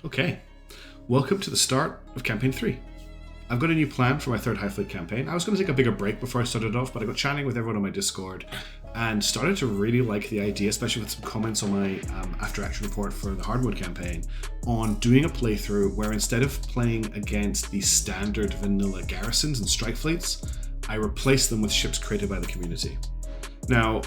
Okay, welcome to the start of Campaign 3. I've got a new plan for my third Highfleet campaign. I was going to take a bigger break before I started off, but I got chatting with everyone on my Discord and started to really like the idea, especially with some comments on my after action report for the hard mode campaign, on doing a playthrough where instead of playing against the standard vanilla garrisons and strike fleets, I replace them with ships created by the community. Now,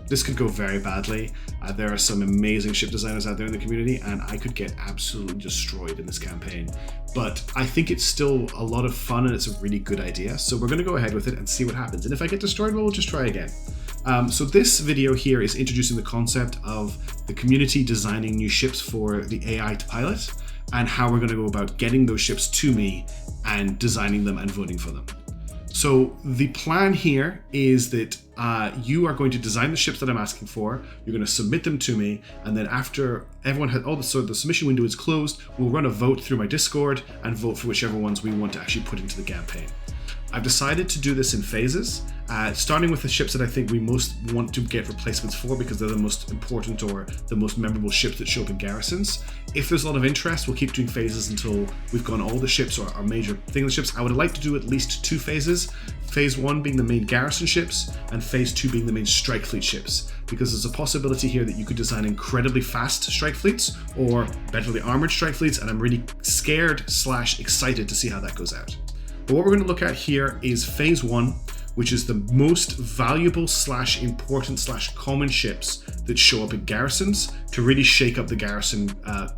this could go very badly. There are some amazing ship designers out there in the community, and I could get absolutely destroyed in this campaign. But I think it's still a lot of fun, and it's a really good idea. So we're going to go ahead with it and see what happens. And if I get destroyed, well, we'll just try again. So this video here is introducing the concept of the community designing new ships for the AI to pilot, and how we're going to go about getting those ships to me and designing them and voting for them. So the plan here is that you are going to design the ships that I'm asking for, you're going to submit them to me, and then after everyone has, the submission window is closed, we'll run a vote through my Discord and vote for whichever ones we want to actually put into the campaign. I've decided to do this in phases, starting with the ships that I think we most want to get replacements for because they're the most important or the most memorable ships that show up in garrisons. If there's a lot of interest, we'll keep doing phases until we've gone all the ships or our major thing of the ships. I would like to do at least 2 phases. Phase 1 being the main garrison ships and phase 2 being the main strike fleet ships, because there's a possibility here that you could design incredibly fast strike fleets or better armored strike fleets, and I'm really scared / excited to see how that goes out. But what we're going to look at here is phase 1, which is the most valuable / important / common ships that show up in garrisons to really shake up the garrison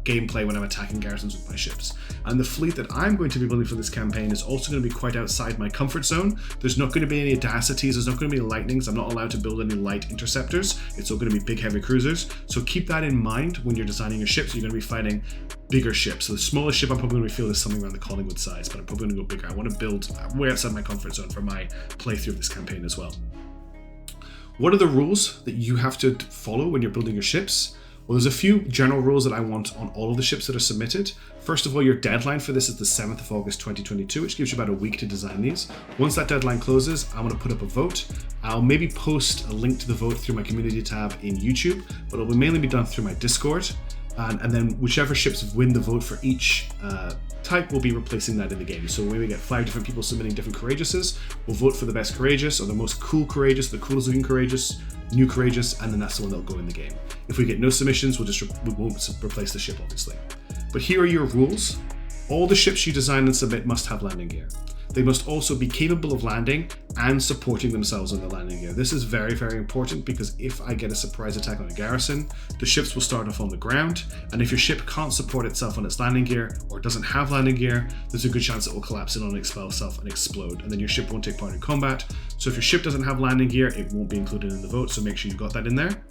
gameplay when I'm attacking garrisons with my ships. And the fleet that I'm going to be building for this campaign is also going to be quite outside my comfort zone. There's not going to be any Audacities, there's not going to be lightnings, I'm not allowed to build any light interceptors. It's all going to be big heavy cruisers. So keep that in mind when you're designing your ships. You're going to be fighting bigger ships. So the smallest ship I'm probably going to feel is something around the Collingwood size, but I'm probably going to go bigger. I want to build way outside my comfort zone for my playthrough of this campaign as well. What are the rules that you have to follow when you're building your ships? Well, there's a few general rules that I want on all of the ships that are submitted. First of all, your deadline for this is the 7th of August 2022, which gives you about a week to design these. Once that deadline closes, I'm going to put up a vote. I'll maybe post a link to the vote through my community tab in YouTube, but it will mainly be done through my Discord. And then whichever ships win the vote for each type will be replacing that in the game. So when we get 5 different people submitting different Courageouses, we'll vote for the best Courageous or the most cool Courageous, the coolest looking Courageous, new Courageous, and then that's the one that'll go in the game. If we get no submissions, we won't replace the ship, obviously. But here are your rules. All the ships you design and submit must have landing gear. They must also be capable of landing and supporting themselves on the landing gear. This is very, very important because if I get a surprise attack on a garrison, the ships will start off on the ground, and if your ship can't support itself on its landing gear or doesn't have landing gear, there's a good chance it will collapse in on itself and explode, and then your ship won't take part in combat. So if your ship doesn't have landing gear, it won't be included in the vote, so make sure you've got that in there.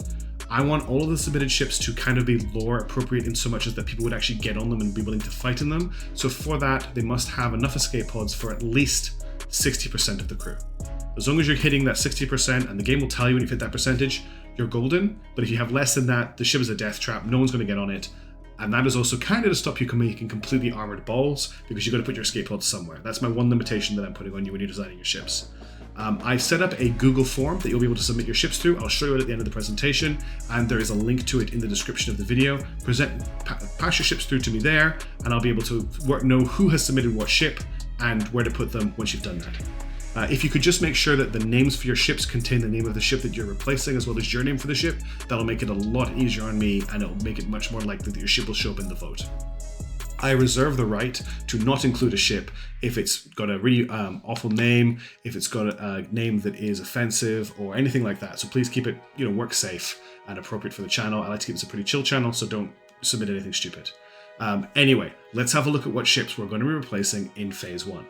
I want all of the submitted ships to kind of be lore appropriate in so much as that people would actually get on them and be willing to fight in them. So for that, they must have enough escape pods for at least 60% of the crew. As long as you're hitting that 60%, and the game will tell you when you've hit that percentage, you're golden. But if you have less than that, the ship is a death trap, no one's going to get on it. And that is also kind of to stop you from making completely armored balls, because you've got to put your escape pods somewhere. That's my one limitation that I'm putting on you when you're designing your ships. I've set up a Google form that you'll be able to submit your ships through. I'll show you it at the end of the presentation, and there is a link to it in the description of the video. Pass your ships through to me there, and I'll be able to know who has submitted what ship and where to put them once you've done that. If you could just make sure that the names for your ships contain the name of the ship that you're replacing as well as your name for the ship, that'll make it a lot easier on me, and it'll make it much more likely that your ship will show up in the vote. I reserve the right to not include a ship if it's got a really awful name, if it's got a name that is offensive or anything like that. So please keep it, work safe and appropriate for the channel. I like to keep this a pretty chill channel, so don't submit anything stupid. Anyway, let's have a look at what ships we're going to be replacing in phase 1.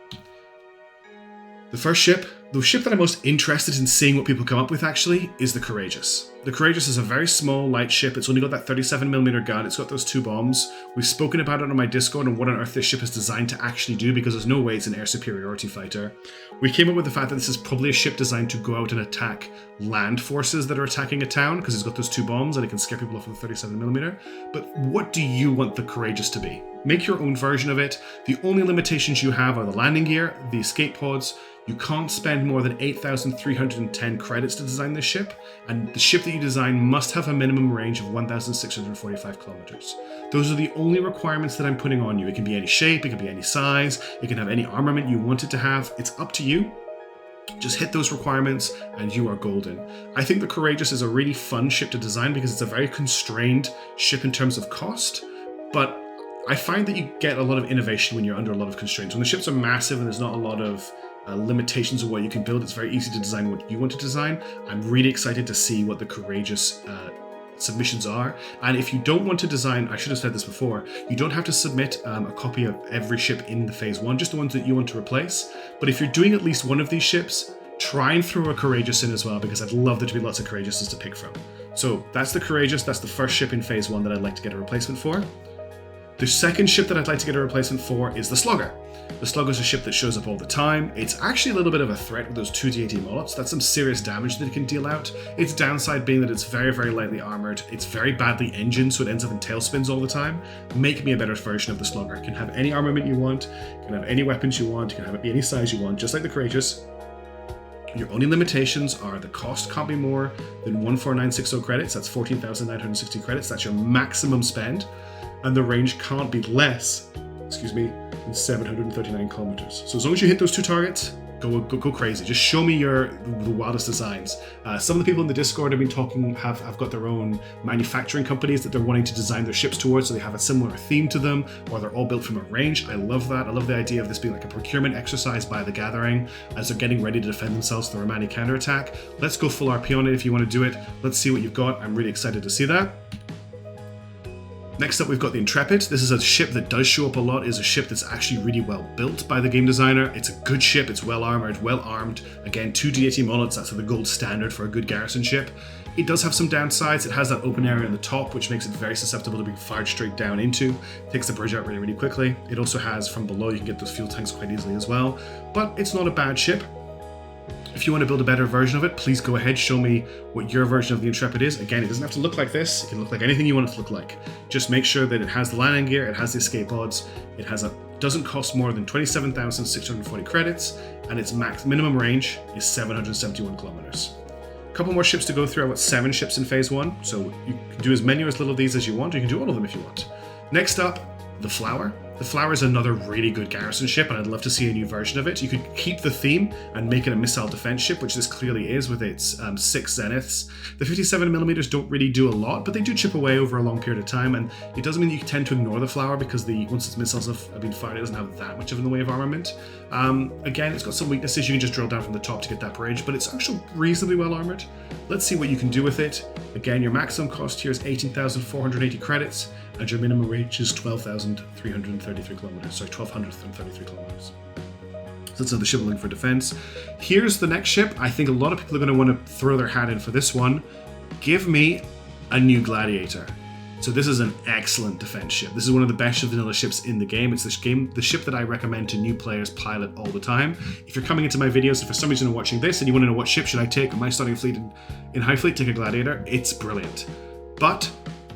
The first ship, the ship that I'm most interested in seeing what people come up with actually, is the Courageous. The Courageous is a very small, light ship. It's only got that 37mm gun. It's got those 2 bombs. We've spoken about it on my Discord and what on earth this ship is designed to actually do, because there's no way it's an air superiority fighter. We came up with the fact that this is probably a ship designed to go out and attack land forces that are attacking a town, because it's got those 2 bombs and it can scare people off with a 37mm. But what do you want the Courageous to be? Make your own version of it. The only limitations you have are the landing gear, the escape pods. You can't spend spend more than 8,310 credits to design this ship, and the ship that you design must have a minimum range of 1,645 kilometers. Those are the only requirements that I'm putting on you. It can be any shape, it can be any size, it can have any armament you want it to have. It's up to you. Just hit those requirements and you are golden. I think the Courageous is a really fun ship to design because it's a very constrained ship in terms of cost, but I find that you get a lot of innovation when you're under a lot of constraints. When the ships are massive and there's not a lot of limitations of what you can build, it's very easy to design what you want to design. I'm really excited to see what the Courageous submissions are. And if you don't want to design, I should have said this before, you don't have to submit a copy of every ship in the phase 1, just the ones that you want to replace. But if you're doing at least one of these ships, try and throw a Courageous in as well, because I'd love there to be lots of Courageouses to pick from. So that's the Courageous, that's the first ship in phase 1 that I'd like to get a replacement for. The second ship that I'd like to get a replacement for is the Slugger. The Slugger is a ship that shows up all the time. It's actually a little bit of a threat with those 2d80 mullots. That's some serious damage that it can deal out. Its downside being that it's very, very lightly armored. It's very badly engined, so it ends up in tailspins all the time. Make me a better version of the Slugger. It can have any armament you want, it can have any weapons you want, it can have any size you want, just like the Courageous. Your only limitations are the cost can't be more than 14960 credits. That's 14,960 credits. That's your maximum spend. And the range can't be less, than 739 kilometers. So as long as you hit those two targets, go crazy. Just show me the wildest designs. Some of the people in the Discord have been talking, have got their own manufacturing companies that they're wanting to design their ships towards, so they have a similar theme to them, or they're all built from a range. I love that. I love the idea of this being like a procurement exercise by the Gathering as they're getting ready to defend themselves to the Romani counterattack. Let's go full RP on it if you want to do it. Let's see what you've got. I'm really excited to see that. Next up, we've got the Intrepid. This is a ship that does show up a lot. It's a ship that's actually really well built by the game designer. It's a good ship. It's well armored, well armed. Again, 2d80 mullets. That's the gold standard for a good garrison ship. It does have some downsides. It has that open area in the top, which makes it very susceptible to being fired straight down into. It takes the bridge out really, really quickly. It also has, from below, you can get those fuel tanks quite easily as well. But it's not a bad ship. If you want to build a better version of it, please go ahead, show me what your version of the Intrepid is. Again, it doesn't have to look like this. It can look like anything you want it to look like. Just make sure that it has the landing gear, it has the escape pods, doesn't cost more than 27,640 credits, and its max minimum range is 771 kilometers. A couple more ships to go through. I've got 7 ships in phase 1, so you can do as many or as little of these as you want, or you can do all of them if you want. Next up, the Flower. The Flower is another really good garrison ship, and I'd love to see a new version of it. You could keep the theme and make it a missile defense ship, which this clearly is with its 6 zeniths. The 57mm don't really do a lot, but they do chip away over a long period of time, and it doesn't mean you tend to ignore the Flower because once its missiles have been fired, it doesn't have that much of in the way of armament. Again, it's got some weaknesses. You can just drill down from the top to get that bridge, but it's actually reasonably well armored. Let's see what you can do with it. Again, your maximum cost here is 18,480 credits, and your minimum range is 12,333 kilometers. Sorry, 1,233 kilometers. So that's another ship looking for defense. Here's the next ship. I think a lot of people are going to want to throw their hat in for this one. Give me a new Gladiator. So this is an excellent defense ship. This is one of the best vanilla ships in the game. It's the ship that I recommend to new players pilot all the time. If you're coming into my videos, if for some reason you're watching this and you want to know what ship should I take with my starting fleet in Highfleet, take a Gladiator. It's brilliant. But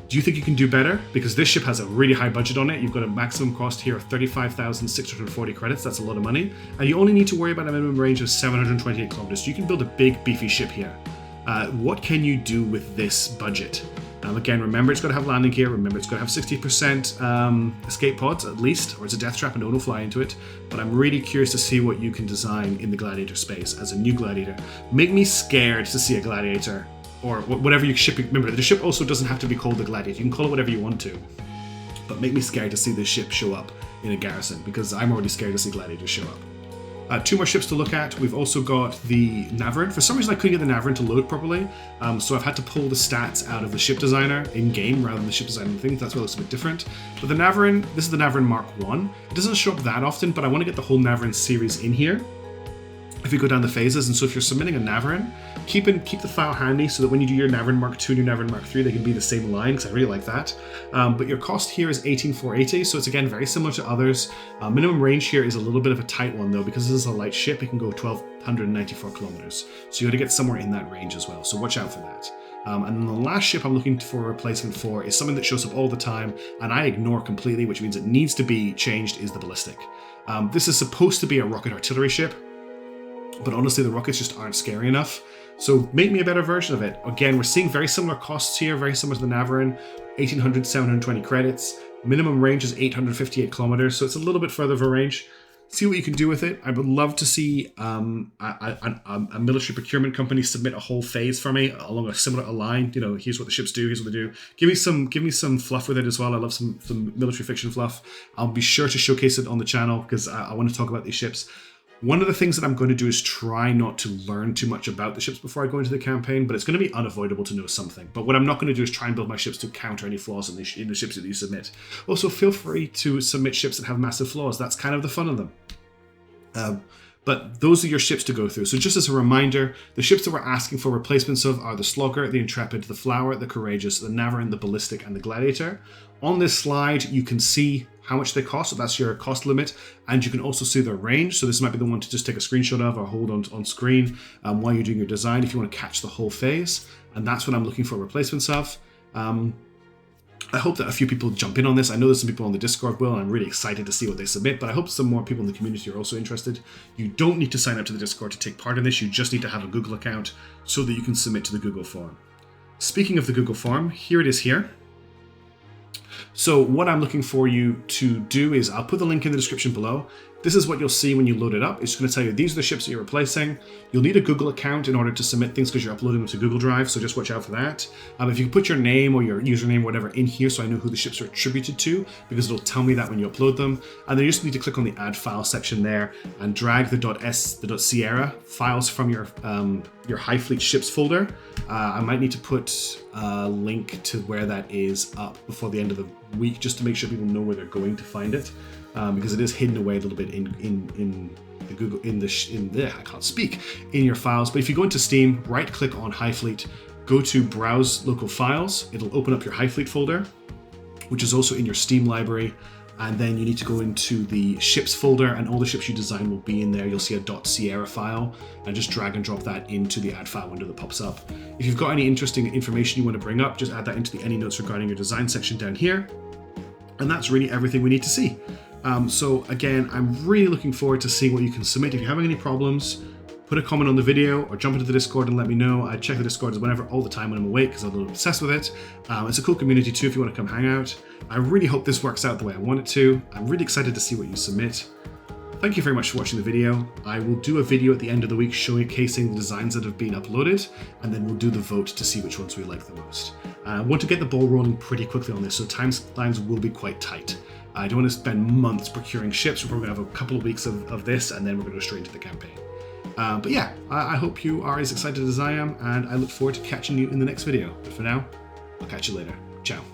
do you think you can do better? Because this ship has a really high budget on it. You've got a maximum cost here of 35,640 credits. That's a lot of money. And you only need to worry about a minimum range of 728 kilometers. So you can build a big, beefy ship here. What can you do with this budget? Again, remember it's got to have landing gear. Remember it's got to have 60% escape pods at least, or it's a death trap and no one will fly into it. But I'm really curious to see what you can design in the Gladiator space as a new Gladiator. Make me scared to see a Gladiator, or whatever your ship. Remember, the ship also doesn't have to be called the Gladiator. You can call it whatever you want to. But make me scared to see this ship show up in a garrison, because I'm already scared to see Gladiators show up. 2 more ships to look at. We've also got the Navrin. For some reason I couldn't get the Navrin to load properly, so I've had to pull the stats out of the ship designer in-game rather than the ship designer thing. That's why it looks a bit different. But the Navrin, this is the Navrin Mark 1. It doesn't show up that often, but I want to get the whole Navrin series in here if you go down the phases. And so if you're submitting a Navrin, keep the file handy so that when you do your Navrin Mark 2 and your Navrin Mark 3, they can be the same line, because I really like that. But your cost here is 18,480, so it's again very similar to others. Minimum range here is a little bit of a tight one though, because this is a light ship. It can go 1,294 kilometers, so you got to get somewhere in that range as well, so watch out for that. And then the last ship I'm looking for a replacement for is something that shows up all the time and I ignore completely, which means it needs to be changed, is the Ballistic. This is supposed to be a rocket artillery ship. but honestly, the rockets just aren't scary enough. So make me a better version of it. Again, we're seeing very similar costs here, very similar to the Navrin, 1800, 720 credits. Minimum range is 858 kilometers, so it's a little bit further of a range. See what you can do with it. I would love to see a military procurement company submit a whole phase for me along a similar line. You know, here's what the ships do, here's what they do. Give me some fluff with it as well. I love some military fiction fluff. I'll be sure to showcase it on the channel because I want to talk about these ships. One of the things that I'm going to do is try not to learn too much about the ships before I go into the campaign, but it's going to be unavoidable to know something. But what I'm not going to do is try and build my ships to counter any flaws in the ships that you submit. Also, feel free to submit ships that have massive flaws. That's kind of the fun of them. But those are your ships to go through. So just as a reminder, the ships that we're asking for replacements of are the Slugger, the Intrepid, the Flower, the Courageous, the Navrin, the Ballistic, and the Gladiator. On this slide, you can see how much they cost, so that's your cost limit, and you can also see their range. So this might be the one to just take a screenshot of or hold on screen while you're doing your design if you want to catch the whole phase. And that's what I'm looking for replacements of. I hope that a few people jump in on this. I know there's some people on the Discord will, and I'm really excited to see what they submit, but I hope some more people in the community are also interested. You don't need to sign up to the Discord to take part in this. You just need to have a Google account so that you can submit to the Google form. Speaking of the Google form, here it is here. So what I'm looking for you to do is, I'll put the link in the description below. This is what you'll see when you load it up. It's going to tell you these are the ships that you're replacing. You'll need a Google account in order to submit things because you're uploading them to Google Drive, so just watch out for that. If you put your name or your username or whatever in here so I know who the ships are attributed to, because it'll tell me that when you upload them. And then you just need to click on the Add File section there and drag the .sierra files from your Highfleet ships folder. I might need to put a link to where that is up before the end of the week just to make sure people know where they're going to find it. Because it is hidden away a little bit in the Google I can't speak, in your files. But if you go into Steam, right click on Highfleet, go to Browse Local Files. It'll open up your Highfleet folder, which is also in your Steam library. And then you need to go into the ships folder, and all the ships you design will be in there. You'll see a .sierra file, and just drag and drop that into the add file window that pops up. If you've got any interesting information you want to bring up, just add that into the any notes regarding your design section down here. And that's really everything we need to see. So again, I'm really looking forward to seeing what you can submit. If you're having any problems, put a comment on the video or jump into the Discord and let me know. I check the Discord whenever, all the time when I'm awake because I'm a little obsessed with it. It's a cool community too if you want to come hang out. I really hope this works out the way I want it to. I'm really excited to see what you submit. Thank you very much for watching the video. I will do a video at the end of the week showcasing the designs that have been uploaded, and then we'll do the vote to see which ones we like the most. I want to get the ball rolling pretty quickly on this, so timelines will be quite tight. I don't want to spend months procuring ships. We're probably going to have a couple of weeks of this, and then we're going to go straight into the campaign. But yeah, I hope you are as excited as I am, and I look forward to catching you in the next video. But for now, I'll catch you later. Ciao.